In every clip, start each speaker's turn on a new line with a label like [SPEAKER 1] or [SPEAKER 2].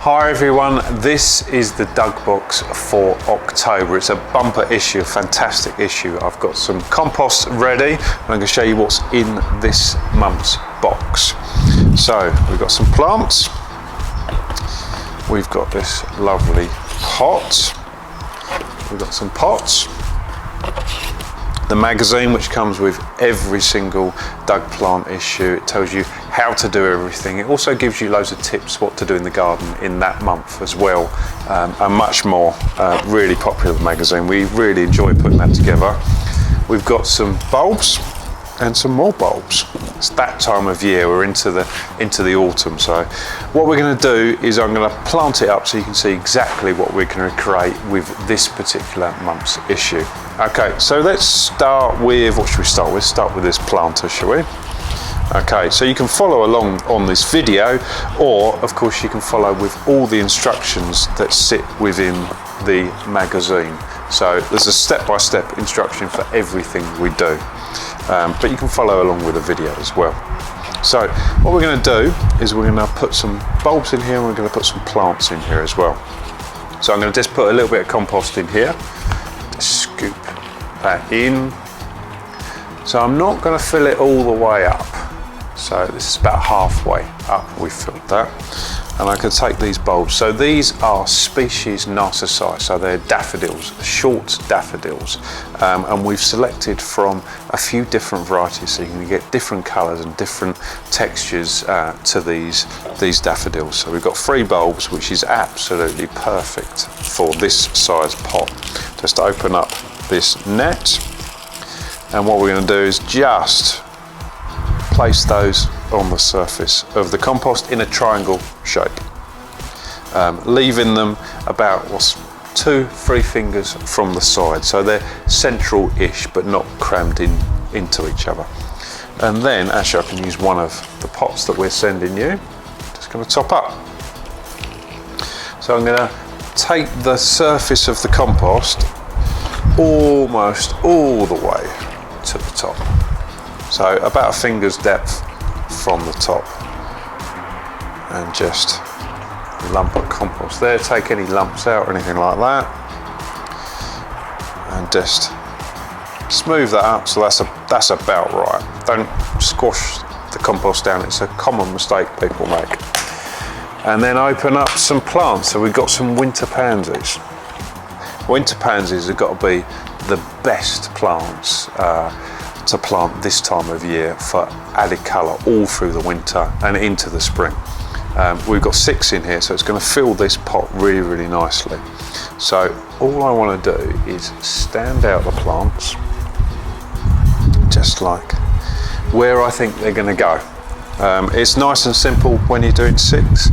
[SPEAKER 1] Hi everyone, this is the Doug box for October. It's a bumper issue, a fantastic issue. I've got some compost ready and I'm going to show you what's in this month's box. So we've got some plants, we've got this lovely pot, we've got some pots, the magazine which comes with every single Doug plant issue. It tells you how to do everything. It also gives you loads of tips what to do in the garden in that month as well, and much more. Really popular magazine. We really enjoy putting that together. We've got some bulbs and some more bulbs. It's that time of year, we're into the autumn. So what we're going to do is I'm going to plant it up so you can see exactly what we're going to create with this particular month's issue. Okay, so let's start with, what should we start with? Start with this planter, shall we? Okay, so you can follow along on this video, or of course you can follow with all the instructions that sit within the magazine. So there's a step-by-step instruction for everything we do, but you can follow along with the video as well. So what we're going to do is we're going to put some bulbs in here and we're going to put some plants in here as well. So I'm going to just put a little bit of compost in here, just scoop that in. So I'm not going to fill it all the way up. So this is about halfway up, we filled that. And I can take these bulbs. So these are species Narcissi, so they're daffodils, short daffodils. And we've selected from a few different varieties, so you can get different colours and different textures to these daffodils. So we've got 3 bulbs, which is absolutely perfect for this size pot. Just open up this net, and what we're going to do is just place those on the surface of the compost in a triangle shape, leaving them about 2-3 fingers from the side, so they're central-ish but not crammed into each other. And then actually I can use one of the pots that we're sending you. Just going to top up. So I'm going to take the surface of the compost almost all the way to the top. So about a finger's depth from the top, and just a lump of compost there. Take any lumps out or anything like that, and just smooth that up. So that's about right. Don't squash the compost down. It's a common mistake people make. And then open up some plants. So we've got some winter pansies. Winter pansies have got to be the best plants to plant this time of year for added colour all through the winter and into the spring. We've got 6 in here, so it's going to fill this pot really, really nicely. So all I want to do is stand out the plants just like where I think they're going to go. It's nice and simple when you're doing 6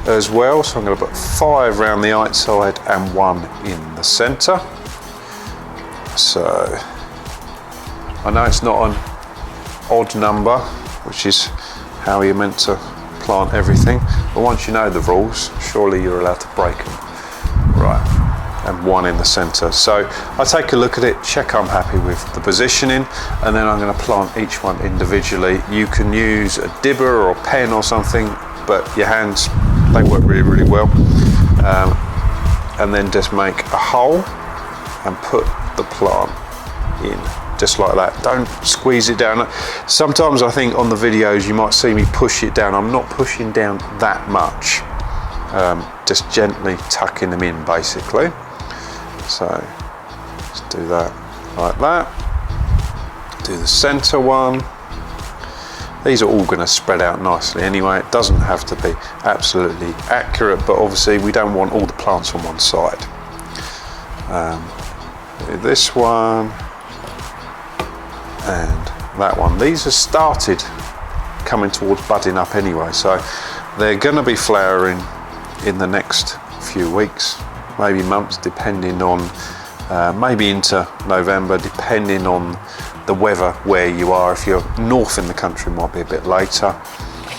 [SPEAKER 1] as well, so I'm going to put 5 around the outside and 1 in the centre. So I know it's not an odd number, which is how you're meant to plant everything, but once you know the rules, surely you're allowed to break them. Right, and 1 in the centre. So I take a look at it, check I'm happy with the positioning, and then I'm going to plant each one individually. You can use a dibber or a pen or something, but your hands, they work really, really well. And then just make a hole and put the plant in. Just like that. Don't squeeze it down. Sometimes I think on the videos you might see me push it down. I'm not pushing down that much. Just gently tucking them in basically. So just do that like that. Do the centre one. These are all going to spread out nicely anyway. It doesn't have to be absolutely accurate, but obviously we don't want all the plants on one side. Do this one. And that one. These have started coming towards budding up anyway, so they're going to be flowering in the next few weeks, maybe months, depending on maybe into November, depending on the weather where you are. If you're north in the country, it might be a bit later,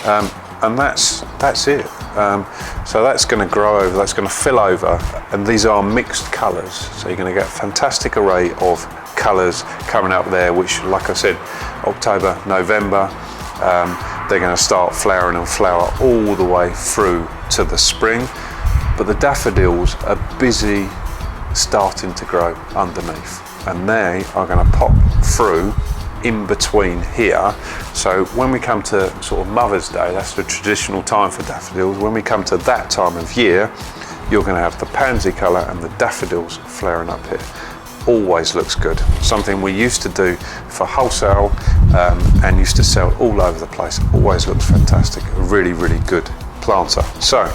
[SPEAKER 1] and that's it. So that's going to grow over, that's going to fill over, and these are mixed colours, so you're going to get a fantastic array of colours coming up there, which, like I said, October, November, they're going to start flowering and flower all the way through to the spring. but the daffodils are busy starting to grow underneath, and they are going to pop through in between here. So when we come to sort of Mother's Day, that's the traditional time for daffodils. When we come to that time of year, you're going to have the pansy colour and the daffodils flaring up here. Always looks good. Something we used to do for wholesale and used to sell all over the place. Always looks fantastic. A really, really good planter. So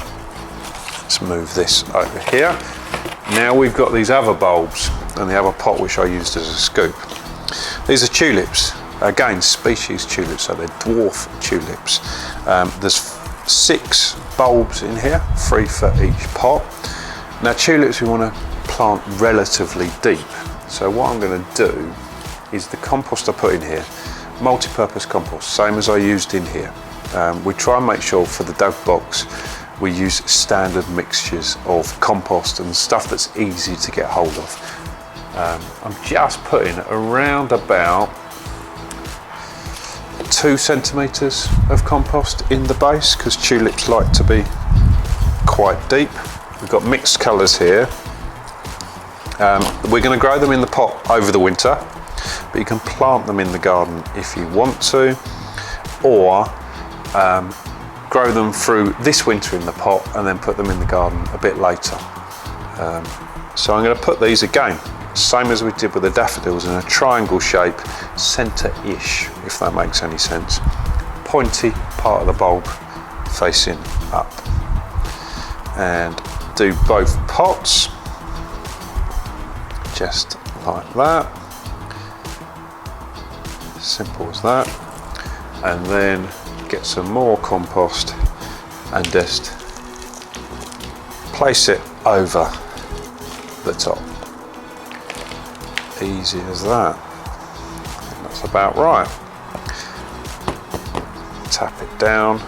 [SPEAKER 1] let's move this over here. Now we've got these other bulbs and the other pot which I used as a scoop. These are tulips. Again, species tulips, so they're dwarf tulips. There's 6 bulbs in here, 3 for each pot. Now tulips we want to plant relatively deep. So what I'm going to do is the compost I put in here, multi-purpose compost, same as I used in here. We try and make sure for the dug box we use standard mixtures of compost and stuff that's easy to get hold of. I'm just putting around about 2 centimetres of compost in the base because tulips like to be quite deep. We've got mixed colours here. We're going to grow them in the pot over the winter, but you can plant them in the garden if you want to, or grow them through this winter in the pot and then put them in the garden a bit later. So I'm going to put these again, same as we did with the daffodils, in a triangle shape, centre-ish, if that makes any sense. Pointy part of the bulb facing up. And do both pots, just like that. Simple as that. And then get some more compost and just place it over the top. Easy as that. And that's about right. Tap it down.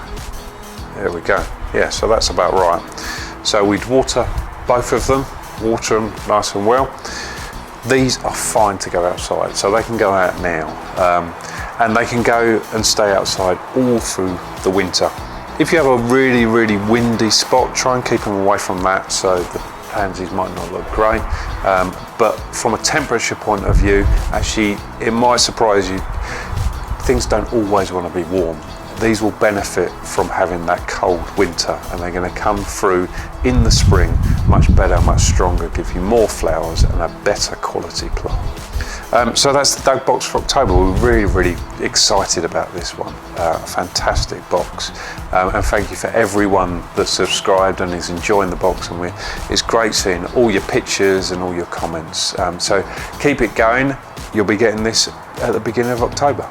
[SPEAKER 1] There we go. Yeah, so that's about right. So we'd water both of them, water them nice and well. These are fine to go outside, so they can go out now. And they can go and stay outside all through the winter. If you have a really, really windy spot, try and keep them away from that so the pansies might not look great. But from a temperature point of view, actually, it might surprise you, things don't always want to be warm. These will benefit from having that cold winter, and they're going to come through in the spring much better, much stronger, give you more flowers and a better quality plant. So that's the dug box for October. We're really, really excited about this one. Fantastic box. And thank you for everyone that's subscribed and is enjoying the box. And it's great seeing all your pictures and all your comments. So keep it going. You'll be getting this at the beginning of October.